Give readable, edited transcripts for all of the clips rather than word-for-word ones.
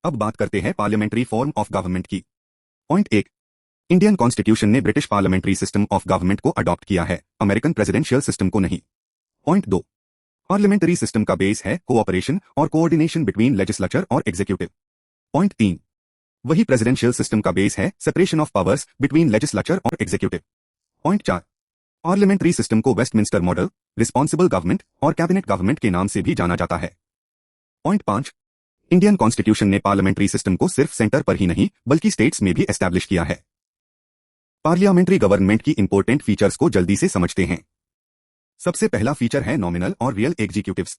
अब बात करते हैं पार्लियामेंट्री फॉर्म ऑफ गवर्नमेंट की। पॉइंट 1, इंडियन कॉन्स्टिट्यूशन ने British parliamentary system of government को अडॉप्ट किया है, अमेरिकन प्रेसिडेंशियल सिस्टम को नहीं। पॉइंट 2, पार्लियामेंट्री सिस्टम का बेस है कोऑपरेशन और कोऑर्डिनेशन बिटवीन लेजिस्लेचर और एग्जीक्यूटिव। पॉइंट 3, वही प्रेसिडेंशियल सिस्टम का बेस है separation of powers between legislature और एग्जीक्यूटिव। पॉइंट 4, पार्लियामेंट्री सिस्टम को वेस्टमिंस्टर मॉडल, रिस्पॉन्सिबल गवर्नमेंट और कैबिनेट गवर्नमेंट के नाम से भी जाना जाता है। पॉइंट 5, इंडियन कॉन्स्टिट्यूशन ने पार्लियामेंट्री सिस्टम को सिर्फ सेंटर पर ही नहीं बल्कि स्टेट्स में भी एस्टैब्लिश किया है। पार्लियामेंट्री गवर्नमेंट की इंपॉर्टेंट फीचर्स को जल्दी से समझते हैं। सबसे पहला फीचर है नॉमिनल और रियल एग्जीक्यूटिव्स।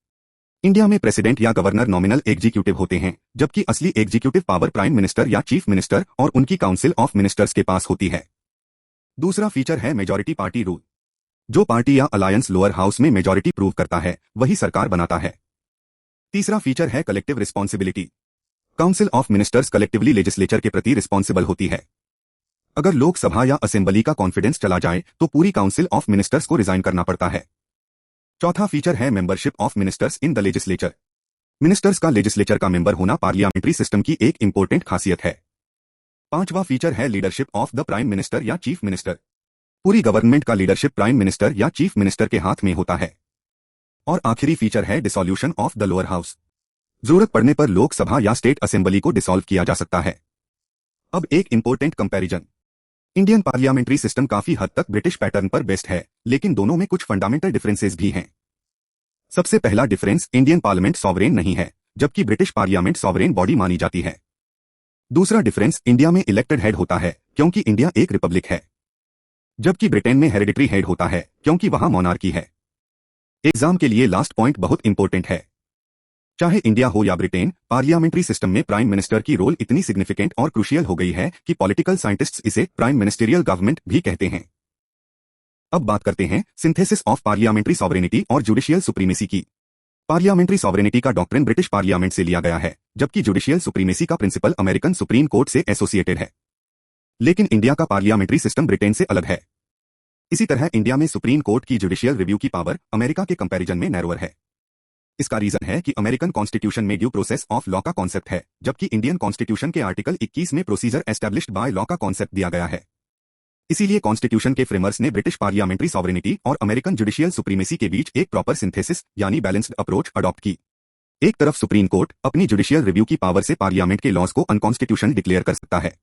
इंडिया में प्रेसिडेंट या गवर्नर नॉमिनल एग्जीक्यूटिव होते हैं, जबकि असली एग्जीक्यूटिव पावर प्राइम मिनिस्टर या चीफ मिनिस्टर और उनकी काउंसिल ऑफ मिनिस्टर्स के पास होती है। दूसरा फीचर है मेजॉरिटी पार्टी रूल। जो पार्टी या अलायंस लोअर हाउस में मेजॉरिटी प्रूव करता है वही सरकार बनाता है। तीसरा फीचर है collective responsibility. Council of ministers collectively legislature के प्रति रिस्पॉन्सिबल होती है। अगर लोकसभा या असेंबली का कॉन्फिडेंस चला जाए तो पूरी काउंसिल ऑफ मिनिस्टर्स को रिजाइन करना पड़ता है। चौथा फीचर है membership of ministers in the legislature. Ministers का लेजिस्लेचर का मेंबर होना पार्लियामेंट्री सिस्टम की एक इंपॉर्टेंट खासियत है। पांचवा फीचर है leadership of the prime minister या चीफ मिनिस्टर। पूरी गवर्नमेंट का लीडरशिप प्राइम मिनिस्टर या चीफ मिनिस्टर के हाथ में होता है। और आखिरी फीचर है dissolution of the lower house. जरूरत पड़ने पर लोकसभा या स्टेट असेंबली को डिसॉल्व किया जा सकता है। अब एक important comparison. Indian parliamentary system काफी हद तक ब्रिटिश पैटर्न पर बेस्ड है, लेकिन दोनों में कुछ फंडामेंटल डिफरेंसेस भी हैं। सबसे पहला डिफरेंस, इंडियन पार्लियामेंट सॉवरेन नहीं है, जबकि ब्रिटिश पार्लियामेंट सॉवरेन बॉडी मानी जाती है। दूसरा डिफरेंस, इंडिया में इलेक्टेड हेड होता है क्योंकि इंडिया एक रिपब्लिक है, जबकि ब्रिटेन में हेरिडिटरी हेड होता है क्योंकि वहां मोनार्की है। एग्जाम के लिए लास्ट पॉइंट बहुत इंपॉर्टेंट है। चाहे इंडिया हो या ब्रिटेन, पार्लियामेंट्री सिस्टम में प्राइम मिनिस्टर की रोल इतनी सिग्निफिकेंट और क्रूशियल हो गई है कि पॉलिटिकल साइंटिस्ट्स इसे प्राइम मिनिस्टेरियल गवर्नमेंट भी कहते हैं। अब बात करते हैं सिंथेसिस ऑफ पार्लियामेंट्री सॉवरेनिटी और जुडिशियल सुप्रीमेसी की। पार्लियामेंट्री सॉवरेनिटी का डॉक्ट्रिन ब्रिटिश पार्लियामेंट से लिया गया है, जबकि जुडिशियल सुप्रीमेसी का प्रिंसिपल अमेरिकन सुप्रीम कोर्ट से एसोसिएटेड है। लेकिन इंडिया का पार्लियामेंट्री सिस्टम ब्रिटेन से अलग है। इसी तरह इंडिया में सुप्रीम कोर्ट की जुडिशियल रिव्यू की पावर अमेरिका के कंपैरिजन में नैरोअर है। इसका रीजन है कि अमेरिकन कॉन्स्टिट्यूशन में ड्यू प्रोसेस ऑफ लॉ का कॉन्सेप्ट है, जबकि इंडियन कॉन्स्टिट्यूशन के आर्टिकल 21 में प्रोसीजर एस्टैब्लिश्ड बाय लॉ का कॉन्सेप्ट दिया गया है। इसीलिए कॉन्स्टिट्यूशन के फ्रेमर्स ने ब्रिटिश पार्लियामेंट्री सॉवरेनिटी और अमेरिकन जुडिशियल सुप्रीमेसी के बीच एक प्रॉपर सिंथेसिस यानी बैलेंस्ड अप्रोच अडॉप्ट की। एक तरफ सुप्रीम कोर्ट अपनी जुडिशियल रिव्यू की पावर से पार्लियामेंट के लॉज को अनकॉन्स्टिट्यूशनल डिक्लेयर कर सकता है।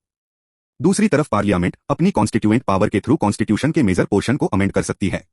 दूसरी तरफ पार्लियामेंट अपनी कॉन्स्टिट्यूएंट पावर के थ्रू कॉन्स्टिट्यूशन के मेजर पोर्शन को अमेंड कर सकती है।